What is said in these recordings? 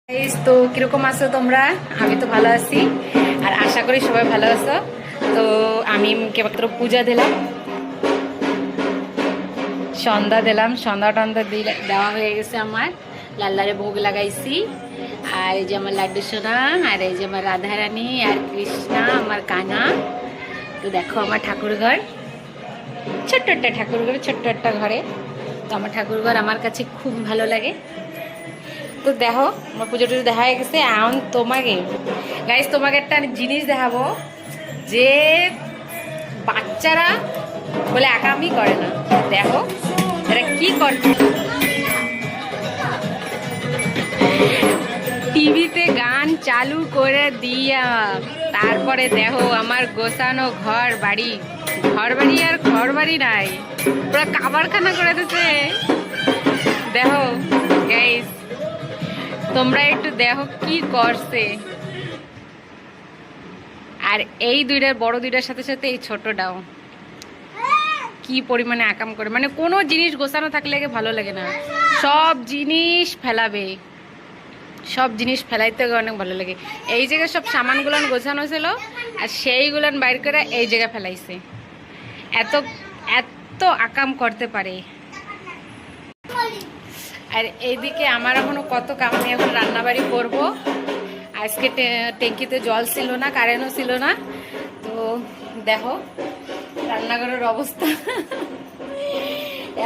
তো কিরকম আছো তোমরা? আমি তো ভালো আছি আর আশা করি সবাই ভালো আছো। তো আমি কেবল পূজা দিলাম, সন্ধ্যা দিলাম, সন্ধ্যা টন্ধা দেওয়া হয়ে গেছে। আমার লাল্লারে ভোগ লাগাইছি। আর এই যে আমার লাড্ডু সোনা, আর এই যে আমার রাধারানী আর কৃষ্ণা আমার কানা। তো দেখো আমার ঠাকুর ঘর, ছোট্ট একটা ঠাকুর ঘর, ছোট্ট একটা ঘরে। তো আমার ঠাকুর ঘর আমার কাছে খুব ভালো লাগে। তো দেখো আমার পুজো টুজো দেখা হয়ে গেছে। এখন তোমাকে গাইস তোমাকে একটা জিনিস দেখাবো যে বাচ্চারা বলে একামি করে না। দেখো এরা কি করছে। টিভিতে গান চালু করে দিয়া তারপরে দেখো আমার গোছানো ঘর বাড়ি আর ঘর বাড়ি নাই, পুরো কাবারখানা করে দিচ্ছে। দেখো গাইস তোমরা একটু দেখো কি করছে। আর এই দুইটার বড় দুইটার সাথে সাথে এই ছোটটাও কি পরিমাণে আকাম করে, মানে কোনো জিনিস গোছানো থাকলে ভালো লাগে না, সব জিনিস ফেলাবে, সব জিনিস ফেলাইতে অনেক ভালো লাগে। এই জায়গায় সব সামানগুলান গোছানো ছিল আর সেইগুলান বাইর করে এই জায়গায় ফেলাইছে। এত এত আকাম করতে পারে। আর এইদিকে আমার এখনো কত কাম, আমি এখন রান্নাবাড়ি করবো। আজকে ট্যাঙ্কিতে জল ছিল না, কারেন্টও ছিল না। তো দেখো রান্নাঘরের অবস্থা,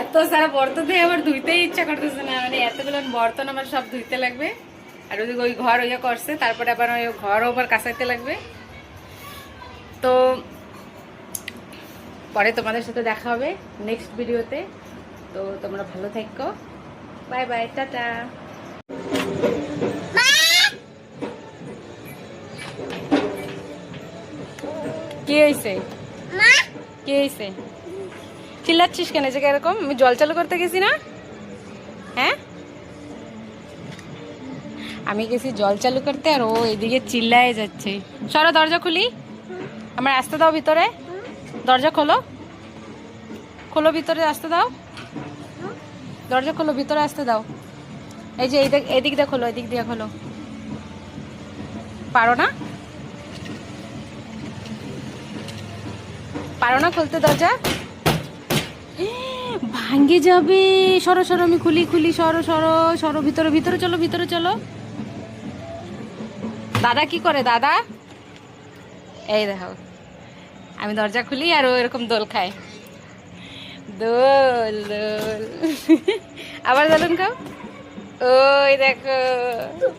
এত সারা বর্তন দিয়ে আমার ধুইতেই ইচ্ছা করতেছে না, মানে এতগুলো বর্তন আমার সব ধুইতে লাগবে। আর ওদিকে ওই ঘর ওইয়া করছে, তারপরে আবার ওই ঘরও আবার কাঁচাইতে লাগবে। তো পরে তোমাদের সাথে দেখা হবে নেক্সট ভিডিওতে। তো তোমরা ভালো থেকো, বাই বাই, টাটা। কি হয়েছে? কি হয়েছে? চিল্লাচ্ছিস কেন যে এরকম? আমি জল চালু করতে গেছি না? হ্যাঁ আমি গেছি জল চালু করতে আর ও এদিকে চিল্লায় যাচ্ছে। সরো, দরজা খুলি, আমার আসতে দাও ভিতরে। দরজা খোলো, খোলো, ভিতরে আসতে দাও, দরজা খোলো, ভিতরে আসতে দাও। এই যে এদিক দিয়ে খোলো, এদিক দিয়ে খোলো। পারো না? পারো না খুলতে দরজা? ভাঙ্গে যাবে। সরো সরো, আমি খুলি খুলি, সরো সরো সরো, ভিতরে ভিতরে চলো, ভিতরে চলো। দাদা কি করে? দাদা এই দেখো আমি দরজা খুলি আর ও এরকম দোল খায়। দোল দোল আবার দোলন খাও। ওই দেখো।